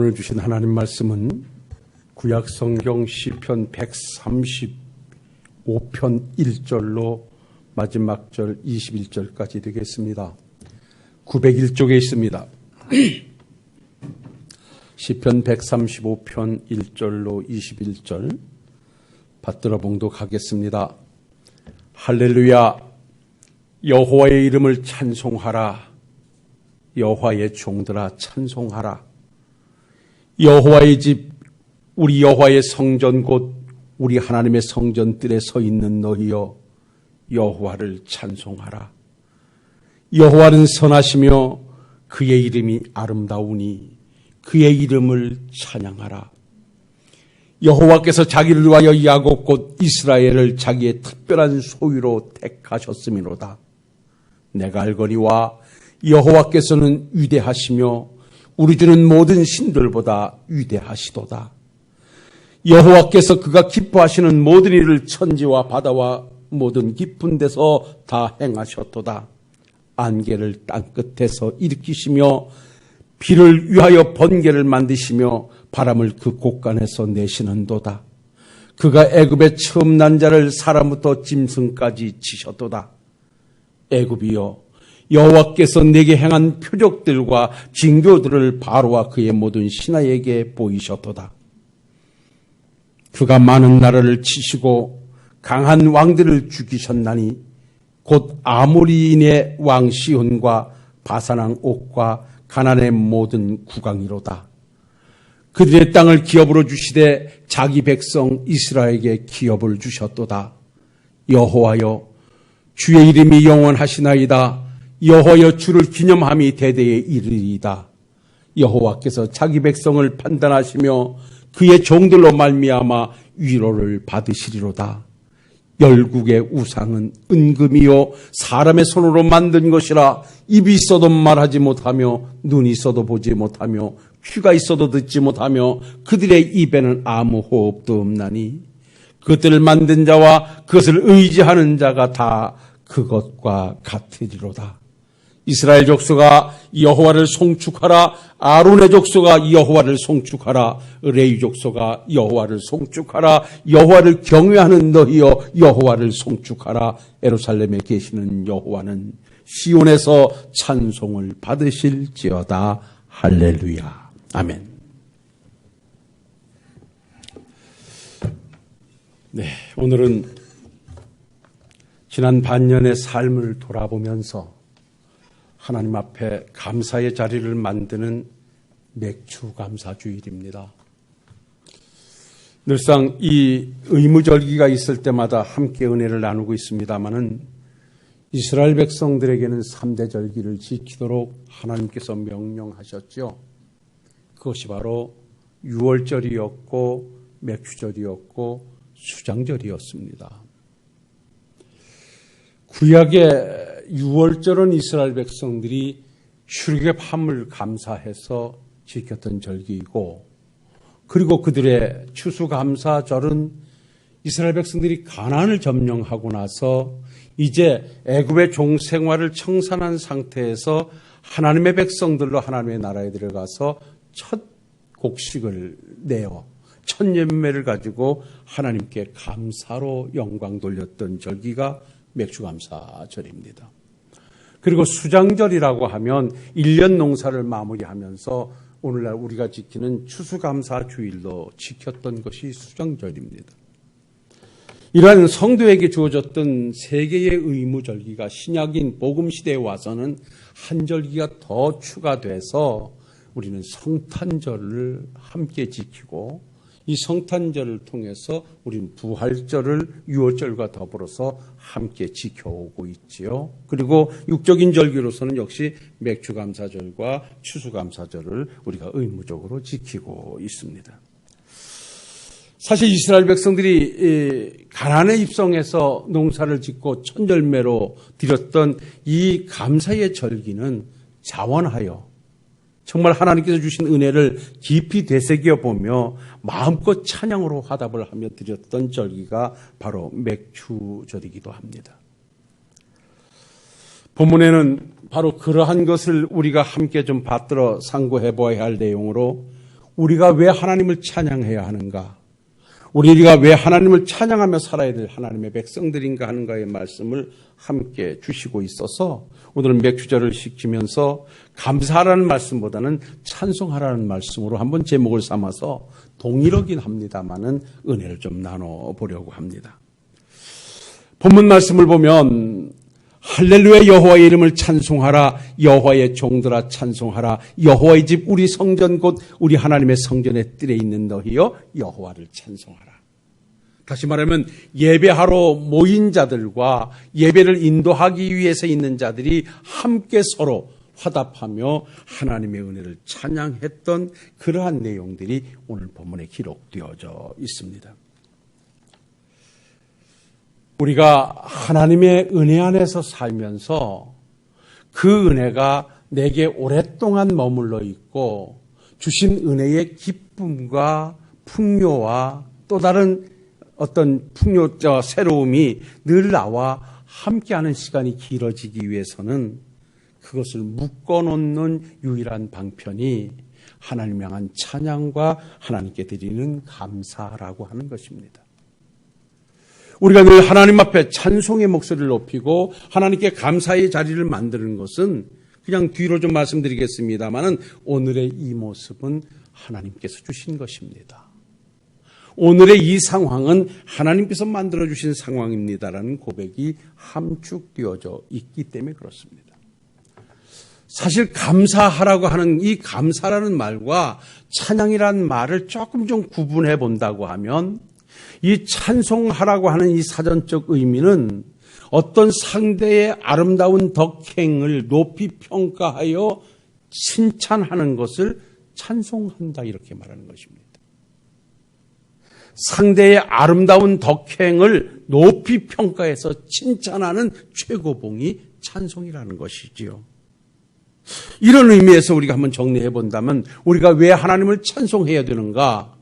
오늘 주신 하나님 말씀은 구약성경 시편 135편 1절로 마지막 절 21절까지 되겠습니다. 901쪽에 있습니다. 시편 135편 1절로 21절 받들어 봉독하겠습니다. 할렐루야, 여호와의 이름을 찬송하라. 여호와의 종들아 찬송하라. 여호와의 집, 우리 여호와의 성전 곧 우리 하나님의 성전들에 서 있는 너희여, 여호와를 찬송하라. 여호와는 선하시며 그의 이름이 아름다우니 그의 이름을 찬양하라. 여호와께서 자기를 위하여 야곱 곧 이스라엘을 자기의 특별한 소유로 택하셨음이로다. 내가 알거니와 여호와께서는 위대하시며 우리 주는 모든 신들보다 위대하시도다. 여호와께서 그가 기뻐하시는 모든 일을 천지와 바다와 모든 깊은 데서 다 행하셨도다. 안개를 땅끝에서 일으키시며 비를 위하여 번개를 만드시며 바람을 그 곳간에서 내시는도다. 그가 애굽의 처음 난 자를 사람부터 짐승까지 치셨도다. 애굽이여, 여호와께서 내게 행한 표적들과 징조들을 바로와 그의 모든 신하에게 보이셨도다. 그가 많은 나라를 치시고 강한 왕들을 죽이셨나니 곧 아모리인의 왕 시온과 바산왕 옥과 가나안의 모든 국왕이로다. 그들의 땅을 기업으로 주시되 자기 백성 이스라엘에게 기업을 주셨도다. 여호와여, 주의 이름이 영원하시나이다. 여호와여, 주를 기념함이 대대에 이르리이다. 여호와께서 자기 백성을 판단하시며 그의 종들로 말미암아 위로를 받으시리로다. 열국의 우상은 은금이요 사람의 손으로 만든 것이라. 입이 있어도 말하지 못하며 눈이 있어도 보지 못하며 귀가 있어도 듣지 못하며 그들의 입에는 아무 호흡도 없나니 그것들을 만든 자와 그것을 의지하는 자가 다 그것과 같으리로다. 이스라엘 족속아 여호와를 송축하라. 아론의 족속아 여호와를 송축하라. 레위 족속아 여호와를 송축하라. 여호와를 경외하는 너희여 여호와를 송축하라. 예루살렘에 계시는 여호와는 시온에서 찬송을 받으실지어다. 할렐루야. 아멘. 네, 오늘은 지난 반년의 삶을 돌아보면서 하나님 앞에 감사의 자리를 만드는 맥추감사주일입니다. 늘상 이 의무절기가 있을 때마다 함께 은혜를 나누고 있습니다마는 이스라엘 백성들에게는 3대 절기를 지키도록 하나님께서 명령하셨죠. 그것이 바로 유월절이었고 맥추절이었고 수장절이었습니다. 구약의 유월절은 이스라엘 백성들이 출애굽함을 감사해서 지켰던 절기이고, 그리고 그들의 추수감사절은 이스라엘 백성들이 가나안을 점령하고 나서 이제 애굽의 종생활을 청산한 상태에서 하나님의 백성들로 하나님의 나라에 들어가서 첫 곡식을 내어 첫 열매를 가지고 하나님께 감사로 영광 돌렸던 절기가 맥추감사절입니다. 그리고 수장절이라고 하면 1년 농사를 마무리하면서 오늘날 우리가 지키는 추수감사주일로 지켰던 것이 수장절입니다. 이러한 성도에게 주어졌던 세 개의 의무절기가 신약인 복음시대에 와서는 한 절기가 더 추가돼서 우리는 성탄절을 함께 지키고, 이 성탄절을 통해서 우리는 부활절을 유월절과 더불어서 함께 지켜오고 있지요. 그리고 육적인 절기로서는 역시 맥추감사절과 추수감사절을 우리가 의무적으로 지키고 있습니다. 사실 이스라엘 백성들이 가나안에 입성해서 농사를 짓고 첫 열매로 드렸던 이 감사의 절기는 자원하여 정말 하나님께서 주신 은혜를 깊이 되새겨 보며 마음껏 찬양으로 화답을 하며 드렸던 절기가 바로 맥추절이기도 합니다. 본문에는 바로 그러한 것을 우리가 함께 좀 받들어 상고해 보아야 할 내용으로 우리가 왜 하나님을 찬양해야 하는가? 우리가 왜 하나님을 찬양하며 살아야 될 하나님의 백성들인가 하는가의 말씀을 함께 주시고 있어서 오늘은 맥주절을 지키면서 감사하라는 말씀보다는 찬송하라는 말씀으로 한번 제목을 삼아서 동일하긴 합니다만은 은혜를 좀 나눠보려고 합니다. 본문 말씀을 보면 할렐루야 여호와의 이름을 찬송하라, 여호와의 종들아 찬송하라, 여호와의 집 우리 성전 곧 우리 하나님의 성전의 뜰에 있는 너희여 여호와를 찬송하라. 다시 말하면 예배하러 모인 자들과 예배를 인도하기 위해서 있는 자들이 함께 서로 화답하며 하나님의 은혜를 찬양했던 그러한 내용들이 오늘 본문에 기록되어져 있습니다. 우리가 하나님의 은혜 안에서 살면서 그 은혜가 내게 오랫동안 머물러 있고 주신 은혜의 기쁨과 풍요와 또 다른 어떤 풍요와 새로움이 늘 나와 함께하는 시간이 길어지기 위해서는 그것을 묶어놓는 유일한 방편이 하나님 향한 찬양과 하나님께 드리는 감사라고 하는 것입니다. 우리가 늘 하나님 앞에 찬송의 목소리를 높이고 하나님께 감사의 자리를 만드는 것은 그냥 뒤로 좀 말씀드리겠습니다만은 오늘의 이 모습은 하나님께서 주신 것입니다. 오늘의 이 상황은 하나님께서 만들어주신 상황입니다라는 고백이 함축되어져 있기 때문에 그렇습니다. 사실 감사하라고 하는 이 감사라는 말과 찬양이라는 말을 조금 좀 구분해 본다고 하면 이 찬송하라고 하는 이 사전적 의미는 어떤 상대의 아름다운 덕행을 높이 평가하여 칭찬하는 것을 찬송한다 이렇게 말하는 것입니다. 상대의 아름다운 덕행을 높이 평가해서 칭찬하는 최고봉이 찬송이라는 것이지요. 이런 의미에서 우리가 한번 정리해 본다면 우리가 왜 하나님을 찬송해야 되는가?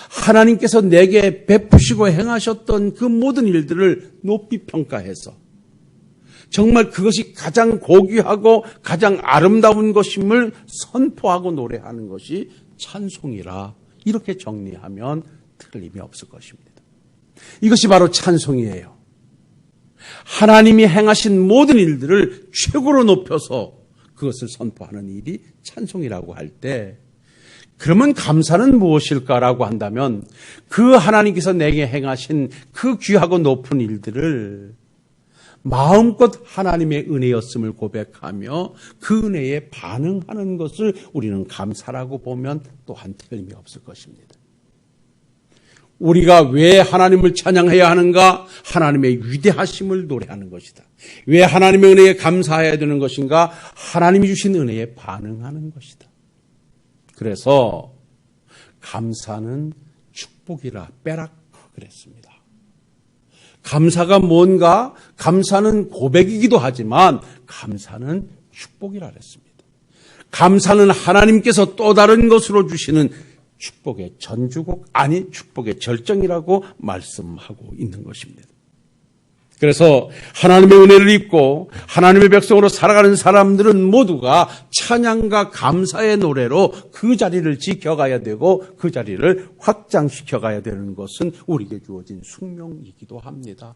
하나님께서 내게 베푸시고 행하셨던 그 모든 일들을 높이 평가해서 정말 그것이 가장 고귀하고 가장 아름다운 것임을 선포하고 노래하는 것이 찬송이라 이렇게 정리하면 틀림이 없을 것입니다. 이것이 바로 찬송이에요. 하나님이 행하신 모든 일들을 최고로 높여서 그것을 선포하는 일이 찬송이라고 할 때 그러면 감사는 무엇일까라고 한다면 그 하나님께서 내게 행하신 그 귀하고 높은 일들을 마음껏 하나님의 은혜였음을 고백하며 그 은혜에 반응하는 것을 우리는 감사라고 보면 또한 틀림이 없을 것입니다. 우리가 왜 하나님을 찬양해야 하는가? 하나님의 위대하심을 노래하는 것이다. 왜 하나님의 은혜에 감사해야 되는 것인가? 하나님이 주신 은혜에 반응하는 것이다. 그래서 감사는 축복이라 빼라 그랬습니다. 감사가 뭔가? 감사는 고백이기도 하지만 감사는 축복이라 그랬습니다. 감사는 하나님께서 또 다른 것으로 주시는 축복의 전주곡 아니 축복의 절정이라고 말씀하고 있는 것입니다. 그래서 하나님의 은혜를 입고 하나님의 백성으로 살아가는 사람들은 모두가 찬양과 감사의 노래로 그 자리를 지켜가야 되고 그 자리를 확장시켜가야 되는 것은 우리에게 주어진 숙명이기도 합니다.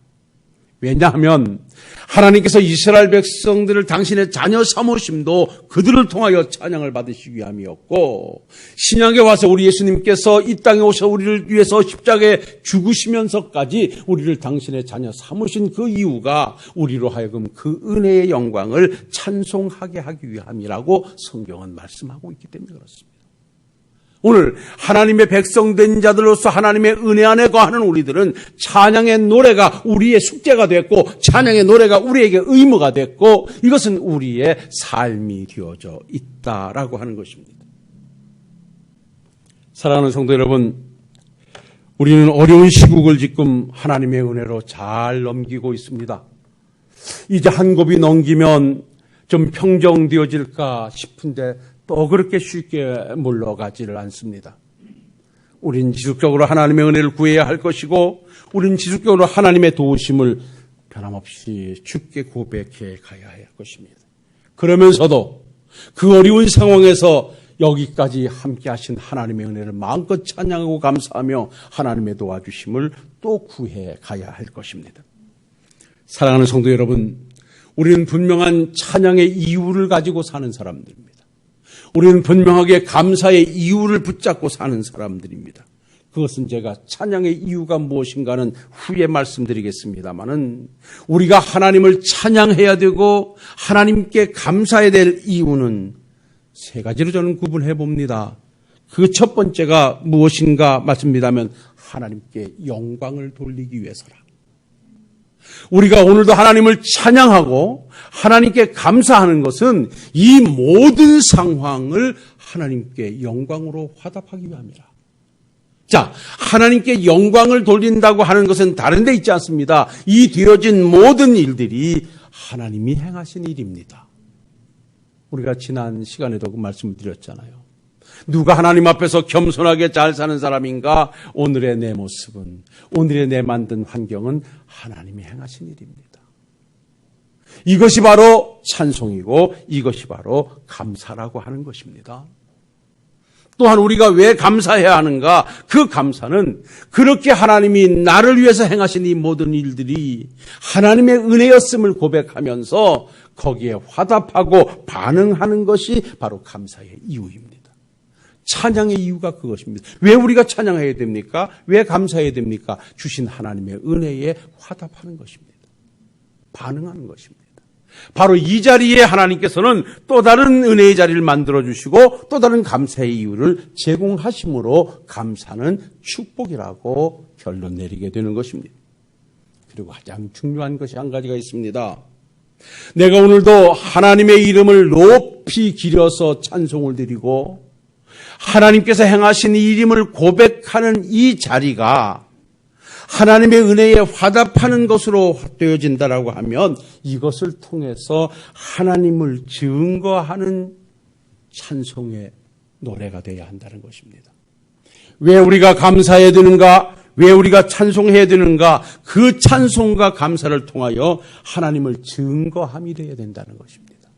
왜냐하면 하나님께서 이스라엘 백성들을 당신의 자녀 삼으심도 그들을 통하여 찬양을 받으시기 위함이었고 신약에 와서 우리 예수님께서 이 땅에 오셔 우리를 위해서 십자가에 죽으시면서까지 우리를 당신의 자녀 삼으신 그 이유가 우리로 하여금 그 은혜의 영광을 찬송하게 하기 위함이라고 성경은 말씀하고 있기 때문에 그렇습니다. 오늘 하나님의 백성된 자들로서 하나님의 은혜 안에 거하는 우리들은 찬양의 노래가 우리의 숙제가 됐고 찬양의 노래가 우리에게 의무가 됐고 이것은 우리의 삶이 되어져 있다라고 하는 것입니다. 사랑하는 성도 여러분, 우리는 어려운 시국을 지금 하나님의 은혜로 잘 넘기고 있습니다. 이제 한 곱이 넘기면 좀 평정되어질까 싶은데 또 그렇게 쉽게 물러가지를 않습니다. 우린 지속적으로 하나님의 은혜를 구해야 할 것이고 우린 지속적으로 하나님의 도우심을 변함없이 주께 고백해 가야 할 것입니다. 그러면서도 그 어려운 상황에서 여기까지 함께 하신 하나님의 은혜를 마음껏 찬양하고 감사하며 하나님의 도와주심을 또 구해 가야 할 것입니다. 사랑하는 성도 여러분, 우리는 분명한 찬양의 이유를 가지고 사는 사람들입니다. 우리는 분명하게 감사의 이유를 붙잡고 사는 사람들입니다. 그것은 제가 찬양의 이유가 무엇인가는 후에 말씀드리겠습니다마는 우리가 하나님을 찬양해야 되고 하나님께 감사해야 될 이유는 세 가지로 저는 구분해 봅니다. 그 첫 번째가 무엇인가 말씀드리자면 하나님께 영광을 돌리기 위해서라. 우리가 오늘도 하나님을 찬양하고 하나님께 감사하는 것은 이 모든 상황을 하나님께 영광으로 화답하기 위함이라. 자, 하나님께 영광을 돌린다고 하는 것은 다른 데 있지 않습니다. 이 되어진 모든 일들이 하나님이 행하신 일입니다. 우리가 지난 시간에도 그 말씀을 드렸잖아요. 누가 하나님 앞에서 겸손하게 잘 사는 사람인가? 오늘의 내 모습은, 오늘의 내 만든 환경은 하나님이 행하신 일입니다. 이것이 바로 찬송이고 이것이 바로 감사라고 하는 것입니다. 또한 우리가 왜 감사해야 하는가? 그 감사는 그렇게 하나님이 나를 위해서 행하신 이 모든 일들이 하나님의 은혜였음을 고백하면서 거기에 화답하고 반응하는 것이 바로 감사의 이유입니다. 찬양의 이유가 그것입니다. 왜 우리가 찬양해야 됩니까? 왜 감사해야 됩니까? 주신 하나님의 은혜에 화답하는 것입니다. 반응하는 것입니다. 바로 이 자리에 하나님께서는 또 다른 은혜의 자리를 만들어주시고 또 다른 감사의 이유를 제공하심으로 감사는 축복이라고 결론 내리게 되는 것입니다. 그리고 가장 중요한 것이 한 가지가 있습니다. 내가 오늘도 하나님의 이름을 높이 기려서 찬송을 드리고 하나님께서 행하신 이 이름을 고백하는 이 자리가 하나님의 은혜에 화답하는 것으로 되어진다라고 하면 이것을 통해서 하나님을 증거하는 찬송의 노래가 되어야 한다는 것입니다. 왜 우리가 감사해야 되는가? 왜 우리가 찬송해야 되는가? 그 찬송과 감사를 통하여 하나님을 증거함이 되어야 된다는 것입니다.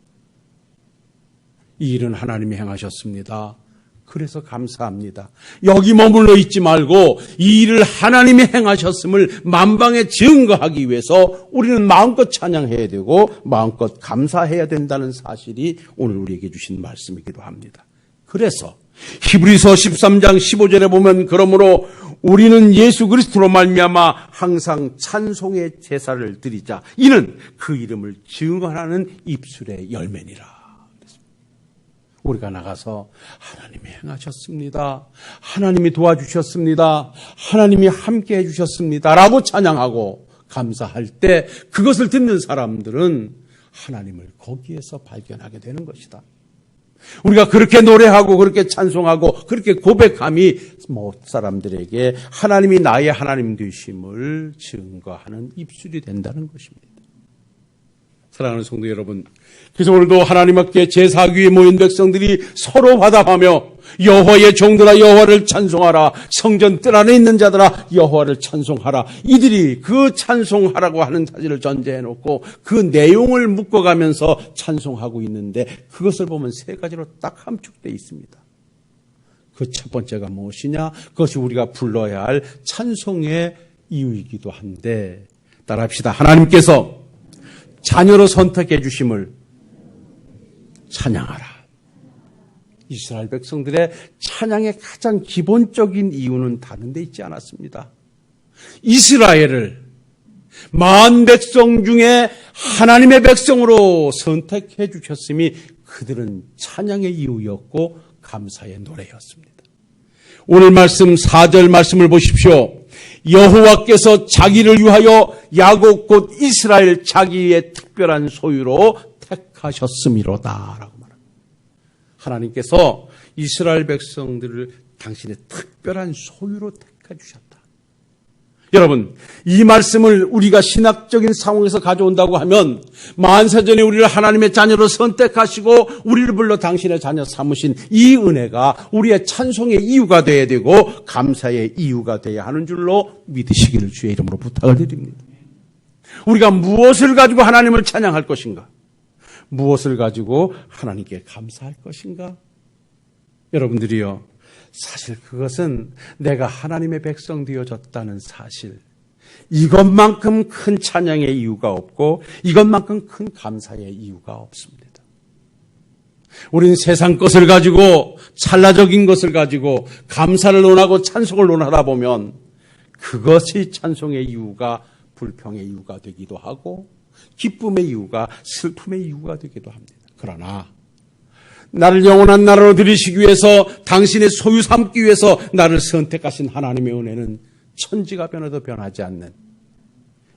이 일은 하나님이 행하셨습니다. 그래서 감사합니다. 여기 머물러 있지 말고 이 일을 하나님이 행하셨음을 만방에 증거하기 위해서 우리는 마음껏 찬양해야 되고 마음껏 감사해야 된다는 사실이 오늘 우리에게 주신 말씀이기도 합니다. 그래서 히브리서 13장 15절에 보면 그러므로 우리는 예수 그리스도로 말미암아 항상 찬송의 제사를 드리자. 이는 그 이름을 증언하는 입술의 열매니라. 우리가 나가서 하나님이 행하셨습니다. 하나님이 도와주셨습니다. 하나님이 함께해 주셨습니다. 라고 찬양하고 감사할 때 그것을 듣는 사람들은 하나님을 거기에서 발견하게 되는 것이다. 우리가 그렇게 노래하고 그렇게 찬송하고 그렇게 고백함이 모든 사람들에게 하나님이 나의 하나님 되심을 증거하는 입술이 된다는 것입니다. 사랑하는 성도 여러분, 그래서 오늘도 하나님 앞에 제사하기 위해 모인 백성들이 서로 화답하며 여호와의 종들아 여호와를 찬송하라, 성전 뜰 안에 있는 자들아 여호와를 찬송하라. 이들이 그 찬송하라고 하는 사실을 전제해 놓고 그 내용을 묶어가면서 찬송하고 있는데 그것을 보면 세 가지로 딱 함축되어 있습니다. 그 첫 번째가 무엇이냐? 그것이 우리가 불러야 할 찬송의 이유이기도 한데 따라합시다. 하나님께서 자녀로 선택해 주심을 찬양하라. 이스라엘 백성들의 찬양의 가장 기본적인 이유는 다른 데 있지 않았습니다. 이스라엘을 만 백성 중에 하나님의 백성으로 선택해 주셨음이 그들은 찬양의 이유였고 감사의 노래였습니다. 오늘 말씀 4절 말씀을 보십시오. 여호와께서 자기를 위하여 야곱 곧 이스라엘 자기의 특별한 소유로 택하셨음이로다 라고 말합니다. 하나님께서 이스라엘 백성들을 당신의 특별한 소유로 택해 주셨다. 여러분, 이 말씀을 우리가 신학적인 상황에서 가져온다고 하면 만세전에 우리를 하나님의 자녀로 선택하시고 우리를 불러 당신의 자녀 삼으신 이 은혜가 우리의 찬송의 이유가 되어야 되고 감사의 이유가 되어야 하는 줄로 믿으시기를 주의 이름으로 부탁을 드립니다. 우리가 무엇을 가지고 하나님을 찬양할 것인가? 무엇을 가지고 하나님께 감사할 것인가? 여러분들이요, 사실 그것은 내가 하나님의 백성 되어졌다는 사실, 이것만큼 큰 찬양의 이유가 없고 이것만큼 큰 감사의 이유가 없습니다. 우린 세상 것을 가지고, 찰나적인 것을 가지고 감사를 논하고 찬송을 논하다 보면 그것이 찬송의 이유가 불평의 이유가 되기도 하고 기쁨의 이유가 슬픔의 이유가 되기도 합니다. 그러나 나를 영원한 나라로 들이시기 위해서, 당신의 소유 삼기 위해서 나를 선택하신 하나님의 은혜는 천지가 변해도 변하지 않는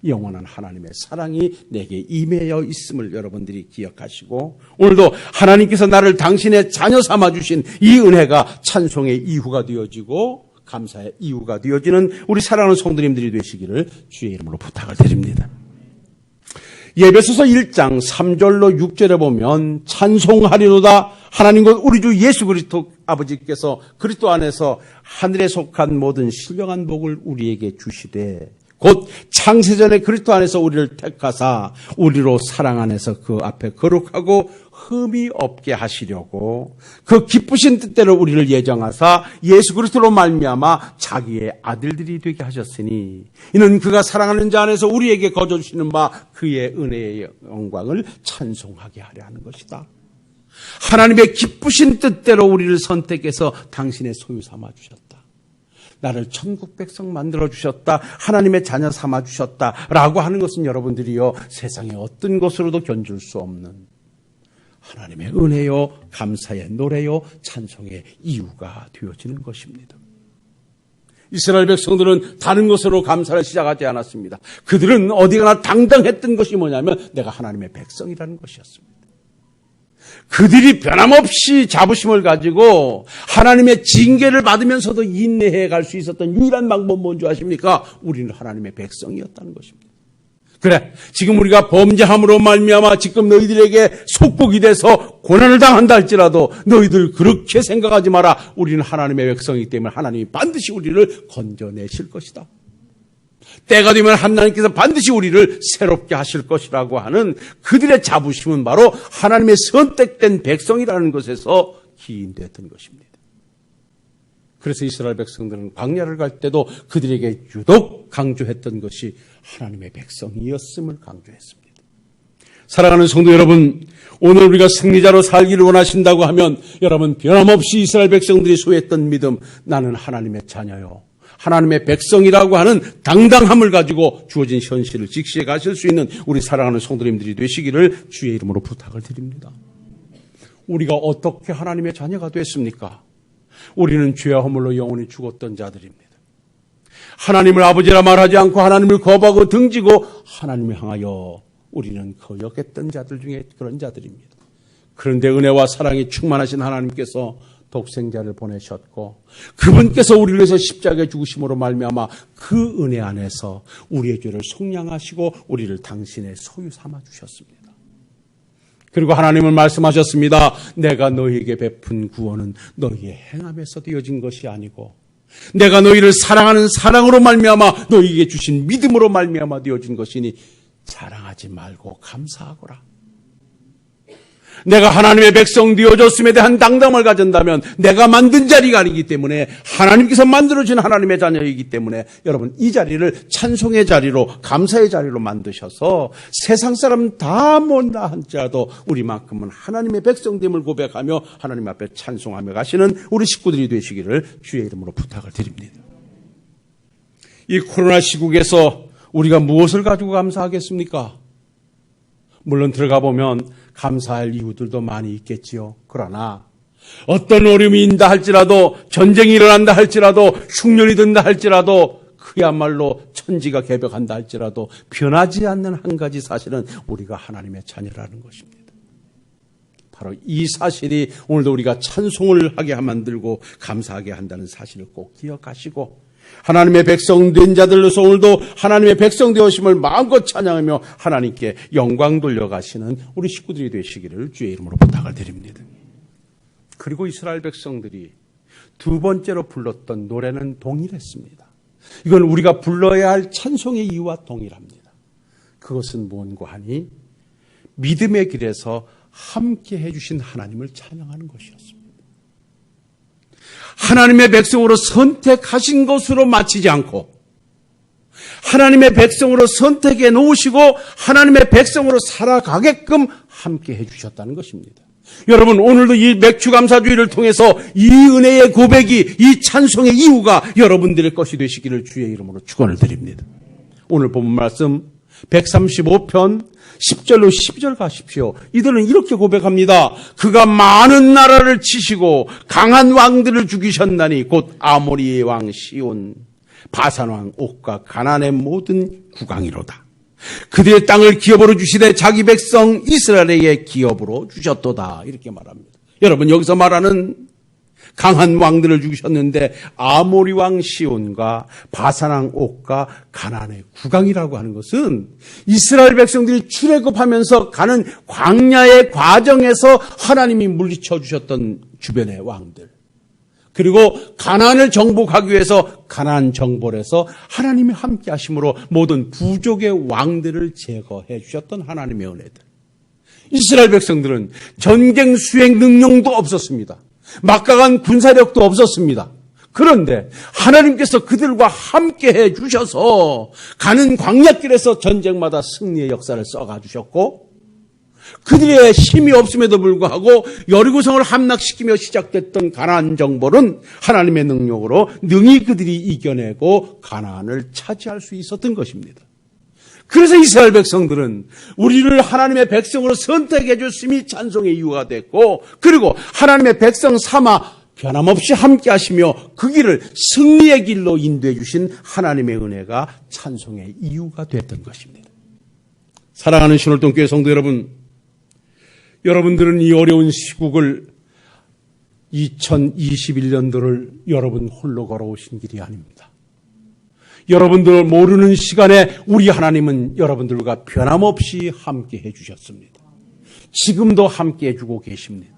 영원한 하나님의 사랑이 내게 임하여 있음을 여러분들이 기억하시고, 오늘도 하나님께서 나를 당신의 자녀 삼아주신 이 은혜가 찬송의 이유가 되어지고 감사의 이유가 되어지는 우리 사랑하는 성도님들이 되시기를 주의 이름으로 부탁을 드립니다. 예배소서 1장 3절로 6절에 보면 찬송하리로다 하나님과 우리 주 예수 그리스도 아버지께서 그리스도 안에서 하늘에 속한 모든 신령한 복을 우리에게 주시되 곧 창세전에 그리스도 안에서 우리를 택하사 우리로 사랑 안에서 그 앞에 거룩하고 흠이 없게 하시려고 그 기쁘신 뜻대로 우리를 예정하사 예수 그리스도로 말미암아 자기의 아들들이 되게 하셨으니 이는 그가 사랑하는 자 안에서 우리에게 거저 주시는 바 그의 은혜의 영광을 찬송하게 하려 하는 것이다. 하나님의 기쁘신 뜻대로 우리를 선택해서 당신의 소유 삼아 주셨다. 나를 천국 백성 만들어 주셨다. 하나님의 자녀 삼아 주셨다라고 하는 것은 여러분들이요, 세상의 어떤 것으로도 견줄 수 없는 하나님의 은혜요, 감사의 노래요, 찬송의 이유가 되어지는 것입니다. 이스라엘 백성들은 다른 것으로 감사를 시작하지 않았습니다. 그들은 어디가나 당당했던 것이 뭐냐면 내가 하나님의 백성이라는 것이었습니다. 그들이 변함없이 자부심을 가지고 하나님의 징계를 받으면서도 인내해 갈 수 있었던 유일한 방법은 뭔지 아십니까? 우리는 하나님의 백성이었다는 것입니다. 그래, 지금 우리가 범죄함으로 말미암아 지금 너희들에게 속국이 돼서 고난을 당한다 할지라도 너희들 그렇게 생각하지 마라. 우리는 하나님의 백성이기 때문에 하나님이 반드시 우리를 건져내실 것이다. 때가 되면 하나님께서 반드시 우리를 새롭게 하실 것이라고 하는 그들의 자부심은 바로 하나님의 선택된 백성이라는 것에서 기인됐던 것입니다. 그래서 이스라엘 백성들은 광야를 갈 때도 그들에게 유독 강조했던 것이 하나님의 백성이었음을 강조했습니다. 사랑하는 성도 여러분, 오늘 우리가 승리자로 살기를 원하신다고 하면 여러분 변함없이 이스라엘 백성들이 소유했던 믿음, 나는 하나님의 자녀요, 하나님의 백성이라고 하는 당당함을 가지고 주어진 현실을 직시해 가실 수 있는 우리 사랑하는 성도님들이 되시기를 주의 이름으로 부탁을 드립니다. 우리가 어떻게 하나님의 자녀가 됐습니까? 우리는 죄와 허물로 영원히 죽었던 자들입니다. 하나님을 아버지라 말하지 않고 하나님을 거부하고 등지고 하나님을 향하여 우리는 거역했던 자들 중에 그런 자들입니다. 그런데 은혜와 사랑이 충만하신 하나님께서 독생자를 보내셨고 그분께서 우리를 위해서 십자가에 죽으심으로 말미암아 그 은혜 안에서 우리의 죄를 속량하시고 우리를 당신의 소유 삼아 주셨습니다. 그리고 하나님은 말씀하셨습니다. 내가 너희에게 베푼 구원은 너희의 행함에서 되어진 것이 아니고 내가 너희를 사랑하는 사랑으로 말미암아 너희에게 주신 믿음으로 말미암아 되어진 것이니 자랑하지 말고 감사하거라. 내가 하나님의 백성 되어졌음에 대한 당담을 가진다면 내가 만든 자리가 아니기 때문에 하나님께서 만들어진 하나님의 자녀이기 때문에 여러분 이 자리를 찬송의 자리로 감사의 자리로 만드셔서 세상 사람 다 못나 할지라도 우리만큼은 하나님의 백성됨을 고백하며 하나님 앞에 찬송하며 가시는 우리 식구들이 되시기를 주의 이름으로 부탁을 드립니다. 이 코로나 시국에서 우리가 무엇을 가지고 감사하겠습니까? 물론 들어가 보면 감사할 이유들도 많이 있겠지요. 그러나 어떤 어려움이 있다 할지라도 전쟁이 일어난다 할지라도 흉년이 든다 할지라도 그야말로 천지가 개벽한다 할지라도 변하지 않는 한 가지 사실은 우리가 하나님의 자녀라는 것입니다. 바로 이 사실이 오늘도 우리가 찬송을 하게 만들고 감사하게 한다는 사실을 꼭 기억하시고 하나님의 백성 된 자들로서 오늘도 하나님의 백성 되어심을 마음껏 찬양하며 하나님께 영광 돌려가시는 우리 식구들이 되시기를 주의 이름으로 부탁을 드립니다. 그리고 이스라엘 백성들이 두 번째로 불렀던 노래는 동일했습니다. 이건 우리가 불러야 할 찬송의 이유와 동일합니다. 그것은 뭔고 하니 믿음의 길에서 함께 해주신 하나님을 찬양하는 것이었습니다. 하나님의 백성으로 선택하신 것으로 마치지 않고 하나님의 백성으로 선택해 놓으시고 하나님의 백성으로 살아가게끔 함께 해주셨다는 것입니다. 여러분, 오늘도 이 맥주감사주의를 통해서 이 은혜의 고백이, 이 찬송의 이유가 여러분들의 것이 되시기를 주의 이름으로 축원을 드립니다. 오늘 본 말씀 135편 10절로 12절 가십시오. 이들은 이렇게 고백합니다. 그가 많은 나라를 치시고 강한 왕들을 죽이셨나니 곧 아모리의 왕 시온, 바산 왕 옥과 가나안의 모든 국왕이로다. 그들의 땅을 기업으로 주시되 자기 백성 이스라엘에게 기업으로 주셨도다. 이렇게 말합니다. 여러분, 여기서 말하는 강한 왕들을 죽이셨는데 아모리 왕 시온과 바산 왕 옥과 가나안의 국왕이라고 하는 것은 이스라엘 백성들이 출애굽하면서 가는 광야의 과정에서 하나님이 물리쳐 주셨던 주변의 왕들, 그리고 가나안을 정복하기 위해서 가나안 정벌에서 하나님이 함께 하심으로 모든 부족의 왕들을 제거해 주셨던 하나님의 은혜들. 이스라엘 백성들은 전쟁 수행 능력도 없었습니다. 막강한 군사력도 없었습니다. 그런데 하나님께서 그들과 함께 해 주셔서 가는 광야길에서 전쟁마다 승리의 역사를 써가 주셨고, 그들의 힘이 없음에도 불구하고 여리고성을 함락시키며 시작됐던 가나안 정벌은 하나님의 능력으로 능히 그들이 이겨내고 가나안을 차지할 수 있었던 것입니다. 그래서 이스라엘 백성들은 우리를 하나님의 백성으로 선택해 줬음이 찬송의 이유가 됐고, 그리고 하나님의 백성 삼아 변함없이 함께 하시며 그 길을 승리의 길로 인도해 주신 하나님의 은혜가 찬송의 이유가 됐던 것입니다. 사랑하는 신월동교회 성도 여러분, 여러분들은 이 어려운 시국을 2021년도를 여러분 홀로 걸어오신 길이 아닙니다. 여러분들 모르는 시간에 우리 하나님은 여러분들과 변함없이 함께 해주셨습니다. 지금도 함께 해주고 계십니다.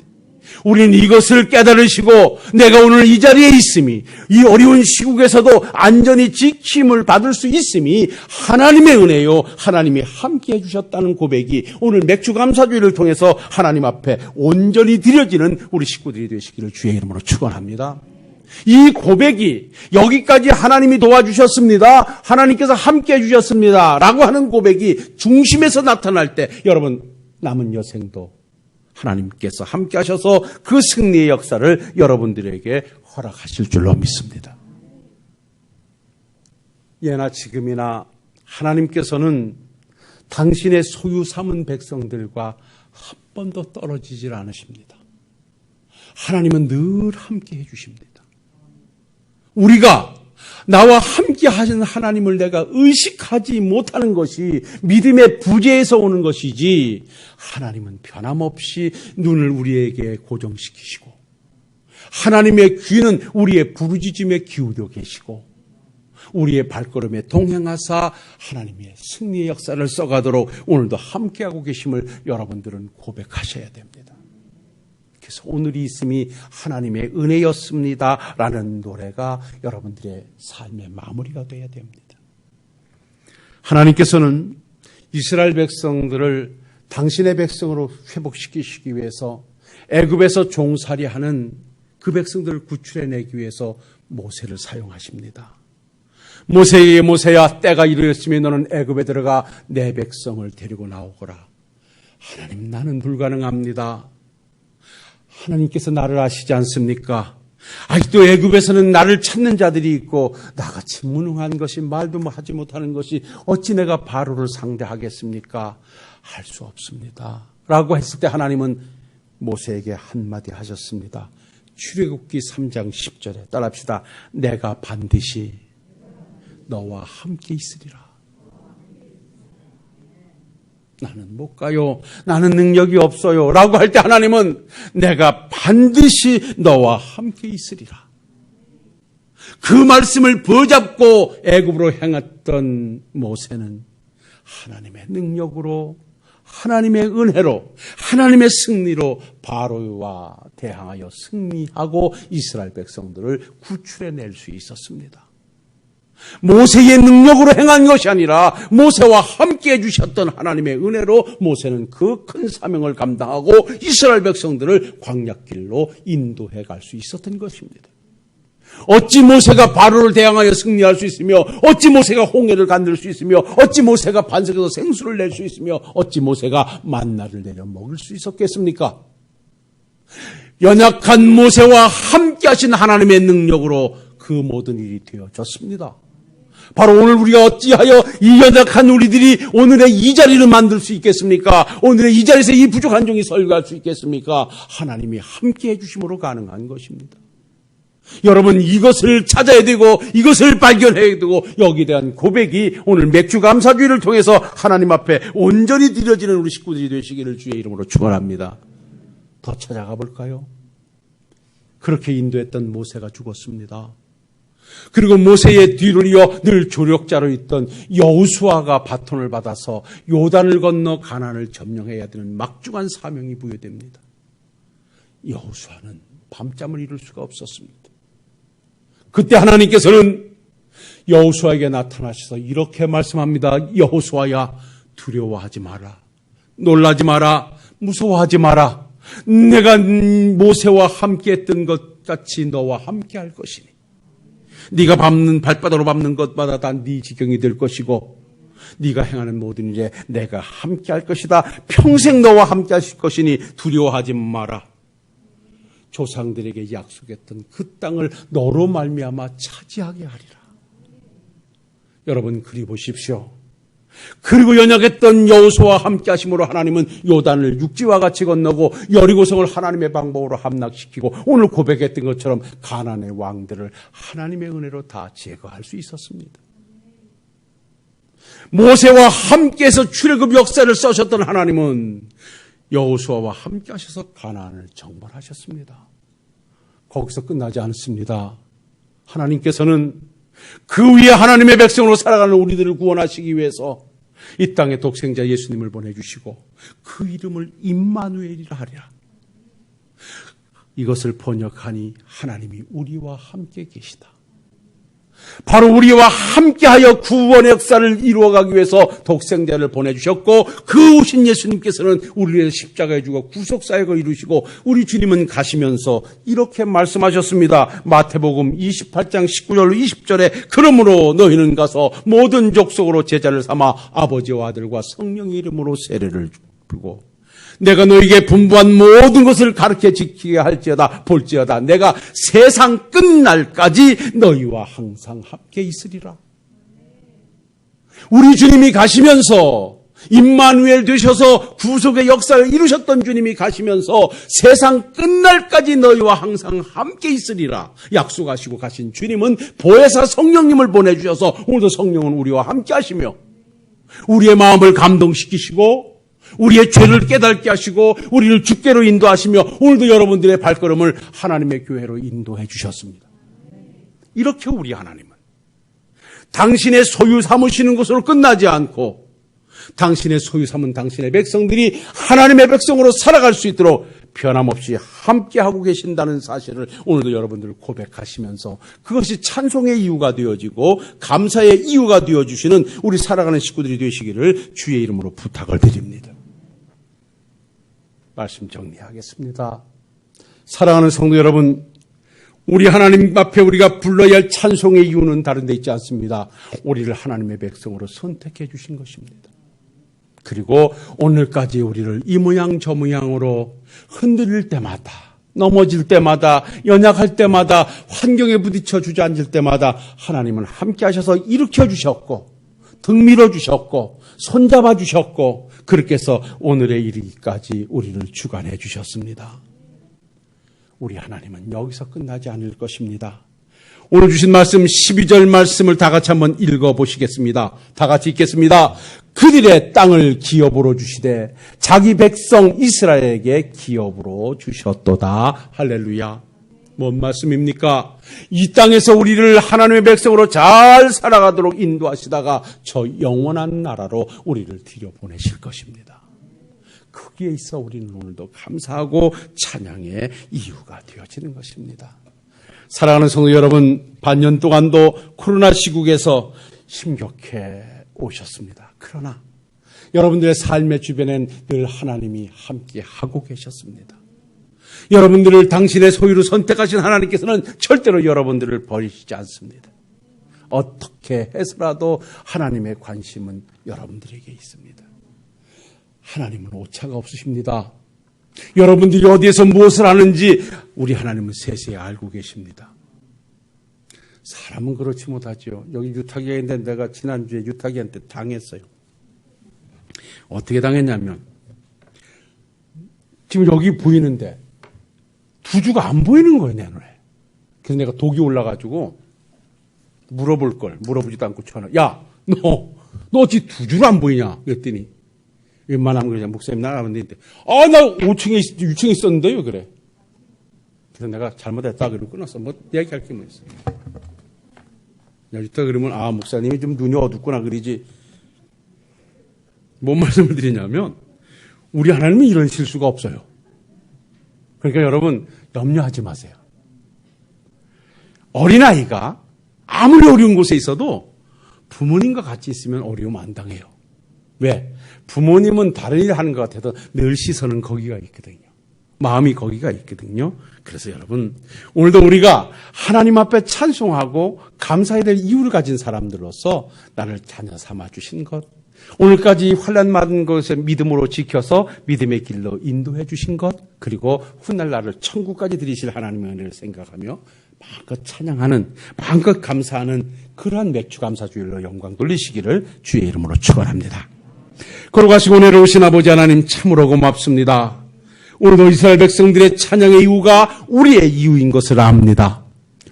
우리는 이것을 깨달으시고 내가 오늘 이 자리에 있음이, 이 어려운 시국에서도 안전히 지킴을 받을 수 있음이 하나님의 은혜요, 하나님이 함께 해주셨다는 고백이 오늘 맥주감사주의를 통해서 하나님 앞에 온전히 드려지는 우리 식구들이 되시기를 주의 이름으로 축원합니다. 이 고백이 여기까지 하나님이 도와주셨습니다, 하나님께서 함께 해주셨습니다 라고 하는 고백이 중심에서 나타날 때 여러분 남은 여생도 하나님께서 함께 하셔서 그 승리의 역사를 여러분들에게 허락하실 줄로 믿습니다. 예나 지금이나 하나님께서는 당신의 소유 삼은 백성들과 한 번도 떨어지질 않으십니다. 하나님은 늘 함께 해주십니다. 우리가 나와 함께 하시는 하나님을 내가 의식하지 못하는 것이 믿음의 부재에서 오는 것이지, 하나님은 변함없이 눈을 우리에게 고정시키시고 하나님의 귀는 우리의 부르짖음에 기울여 계시고 우리의 발걸음에 동행하사 하나님의 승리의 역사를 써가도록 오늘도 함께하고 계심을 여러분들은 고백하셔야 됩니다. 그래서 오늘이 있음이 하나님의 은혜였습니다 라는 노래가 여러분들의 삶의 마무리가 되어야 됩니다. 하나님께서는 이스라엘 백성들을 당신의 백성으로 회복시키시기 위해서 애굽에서 종살이하는 그 백성들을 구출해내기 위해서 모세를 사용하십니다. 모세에게, 모세야, 때가 이르렀으니 너는 애굽에 들어가 내 백성을 데리고 나오거라. 하나님, 나는 불가능합니다. 하나님께서 나를 아시지 않습니까? 아직도 애굽에서는 나를 찾는 자들이 있고 나같이 무능한 것이, 말도 하지 못하는 것이 어찌 내가 바로를 상대하겠습니까? 할 수 없습니다 라고 했을 때 하나님은 모세에게 한마디 하셨습니다. 출애굽기 3장 10절에 따라합시다. 내가 반드시 너와 함께 있으리라. 나는 못 가요, 나는 능력이 없어요 라고 할 때 하나님은 내가 반드시 너와 함께 있으리라. 그 말씀을 붙잡고 애굽으로 향했던 모세는 하나님의 능력으로, 하나님의 은혜로, 하나님의 승리로 바로와 대항하여 승리하고 이스라엘 백성들을 구출해낼 수 있었습니다. 모세의 능력으로 행한 것이 아니라 모세와 함께 해주셨던 하나님의 은혜로 모세는 그 큰 사명을 감당하고 이스라엘 백성들을 광야길로 인도해 갈 수 있었던 것입니다. 어찌 모세가 바로를 대항하여 승리할 수 있으며, 어찌 모세가 홍해를 건널 수 있으며, 어찌 모세가 반석에서 생수를 낼 수 있으며, 어찌 모세가 만나를 내려 먹을 수 있었겠습니까? 연약한 모세와 함께 하신 하나님의 능력으로 그 모든 일이 되어졌습니다. 바로 오늘 우리가 어찌하여 이 연약한 우리들이 오늘의 이 자리를 만들 수 있겠습니까? 오늘의 이 자리에서 이 부족한 종이 설교할 수 있겠습니까? 하나님이 함께 해주심으로 가능한 것입니다. 여러분, 이것을 찾아야 되고 이것을 발견해야 되고, 여기에 대한 고백이 오늘 맥주 감사주의를 통해서 하나님 앞에 온전히 드려지는 우리 식구들이 되시기를 주의 이름으로 축원합니다. 더 찾아가 볼까요? 그렇게 인도했던 모세가 죽었습니다. 그리고 모세의 뒤를 이어 늘 조력자로 있던 여호수아가 바톤을 받아서 요단을 건너 가나안을 점령해야 되는 막중한 사명이 부여됩니다. 여호수아는 밤잠을 이룰 수가 없었습니다. 그때 하나님께서는 여호수아에게 나타나셔서 이렇게 말씀합니다. 여호수아야, 두려워하지 마라. 놀라지 마라. 무서워하지 마라. 내가 모세와 함께했던 것 같이 너와 함께할 것이니 네가 발바닥으로 밟는 것마다 다 네 지경이 될 것이고, 네가 행하는 모든 일에 내가 함께할 것이다. 평생 너와 함께하실 것이니 두려워하지 마라. 조상들에게 약속했던 그 땅을 너로 말미암아 차지하게 하리라. 여러분, 그리 보십시오. 그리고 연약했던 여호수아와 함께 하심으로 하나님은 요단을 육지와 같이 건너고 여리고성을 하나님의 방법으로 함락시키고, 오늘 고백했던 것처럼 가나안의 왕들을 하나님의 은혜로 다 제거할 수 있었습니다. 모세와 함께해서 출애굽 역사를 써셨던 하나님은 여호수아와 함께 하셔서 가나안을 정벌하셨습니다. 거기서 끝나지 않습니다. 하나님께서는 그 위에 하나님의 백성으로 살아가는 우리들을 구원하시기 위해서 이 땅에 독생자 예수님을 보내주시고 그 이름을 임마누엘이라 하리라. 이것을 번역하니 하나님이 우리와 함께 계시다. 바로 우리와 함께하여 구원의 역사를 이루어가기 위해서 독생자를 보내주셨고, 그 오신 예수님께서는 우리를 위해서 십자가에 죽어 구속사역을 이루시고, 우리 주님은 가시면서 이렇게 말씀하셨습니다. 마태복음 28장 19절로 20절에 그러므로 너희는 가서 모든 족속으로 제자를 삼아 아버지와 아들과 성령의 이름으로 세례를 풀고 내가 너에게 분부한 모든 것을 가르쳐 지키게 할지어다. 볼지어다 내가 세상 끝날까지 너희와 항상 함께 있으리라. 우리 주님이 가시면서 임마누엘 되셔서 구속의 역사를 이루셨던 주님이 가시면서 세상 끝날까지 너희와 항상 함께 있으리라 약속하시고 가신 주님은 보혜사 성령님을 보내주셔서 오늘도 성령은 우리와 함께 하시며 우리의 마음을 감동시키시고 우리의 죄를 깨닫게 하시고 우리를 주께로 인도하시며 오늘도 여러분들의 발걸음을 하나님의 교회로 인도해 주셨습니다. 이렇게 우리 하나님은 당신의 소유 삼으시는 것으로 끝나지 않고 당신의 소유 삼은 당신의 백성들이 하나님의 백성으로 살아갈 수 있도록 변함없이 함께하고 계신다는 사실을 오늘도 여러분들 고백하시면서 그것이 찬송의 이유가 되어지고 감사의 이유가 되어주시는 우리 살아가는 식구들이 되시기를 주의 이름으로 부탁을 드립니다. 말씀 정리하겠습니다. 사랑하는 성도 여러분, 우리 하나님 앞에 우리가 불러야 할 찬송의 이유는 다른 데 있지 않습니다. 우리를 하나님의 백성으로 선택해 주신 것입니다. 그리고 오늘까지 우리를 이 모양 저 모양으로 흔들릴 때마다, 넘어질 때마다, 연약할 때마다, 환경에 부딪혀 주저앉을 때마다 하나님은 함께 하셔서 일으켜 주셨고 등 밀어 주셨고 손잡아 주셨고 그렇게 해서 오늘의 이르기까지 우리를 주관해 주셨습니다. 우리 하나님은 여기서 끝나지 않을 것입니다. 오늘 주신 말씀 12절 말씀을 다 같이 한번 읽어보시겠습니다. 다 같이 읽겠습니다. 그들의 땅을 기업으로 주시되 자기 백성 이스라엘에게 기업으로 주셨도다. 할렐루야. 뭔 말씀입니까? 이 땅에서 우리를 하나님의 백성으로 잘 살아가도록 인도하시다가 저 영원한 나라로 우리를 들여보내실 것입니다. 거기에 있어 우리는 오늘도 감사하고 찬양의 이유가 되어지는 것입니다. 사랑하는 성도 여러분, 반년 동안도 코로나 시국에서 힘겹게 오셨습니다. 그러나 여러분들의 삶의 주변엔 늘 하나님이 함께 하고 계셨습니다. 여러분들을 당신의 소유로 선택하신 하나님께서는 절대로 여러분들을 버리시지 않습니다. 어떻게 해서라도 하나님의 관심은 여러분들에게 있습니다. 하나님은 오차가 없으십니다. 여러분들이 어디에서 무엇을 하는지 우리 하나님은 세세히 알고 계십니다. 사람은 그렇지 못하죠. 여기 유타기가 있는데 내가 지난주에 유타기한테 당했어요. 어떻게 당했냐면 지금 여기 보이는데 두 주가 안 보이는 거예요, 내 눈에. 그래서 내가 독이 올라가지고 물어볼 걸 물어보지도 않고 전화. 야, 너 어찌 두 주를 안 보이냐? 그랬더니 웬만하면 그냥 목사님 나가는데 나 5층에 6층에 있었는데요, 그래. 그래서 내가 잘못했다 그러고 끊었어. 뭐 얘기할 게 뭐 있어. 이따 그러면 목사님이 좀 눈이 어둡구나 그러지. 뭔 말씀을 드리냐면 우리 하나님은 이런 실수가 없어요. 그러니까 여러분 염려하지 마세요. 어린아이가 아무리 어려운 곳에 있어도 부모님과 같이 있으면 어려움 안 당해요. 왜? 부모님은 다른 일 하는 것 같아도 늘 시선은 거기가 있거든요. 마음이 거기가 있거든요. 그래서 여러분 오늘도 우리가 하나님 앞에 찬송하고 감사해야 될 이유를 가진 사람들로서 나를 자녀 삼아 주신 것, 오늘까지 환난 많은 것에 믿음으로 지켜서 믿음의 길로 인도해 주신 것, 그리고 훗날 나를 천국까지 들이실 하나님의 은혜를 생각하며 마음껏 찬양하는, 마음껏 감사하는 그러한 맥주 감사주일로 영광 돌리시기를 주의 이름으로 축원합니다. 걸어가시고 내려오신 아버지 하나님 참으로 고맙습니다. 오늘도 이스라엘 백성들의 찬양의 이유가 우리의 이유인 것을 압니다.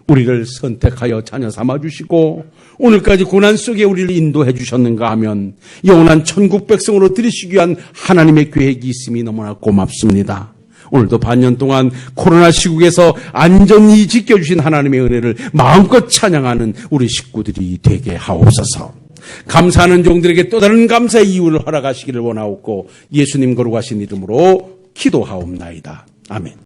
우리를 선택하여 자녀 삼아주시고 오늘까지 고난 속에 우리를 인도해 주셨는가 하면 영원한 천국 백성으로 들이시기 위한 하나님의 계획이 있음이 너무나 고맙습니다. 오늘도 반년 동안 코로나 시국에서 안전히 지켜주신 하나님의 은혜를 마음껏 찬양하는 우리 식구들이 되게 하옵소서. 감사하는 종들에게 또 다른 감사의 이유를 허락하시기를 원하옵고 예수님 거룩하신 이름으로 기도하옵나이다. 아멘.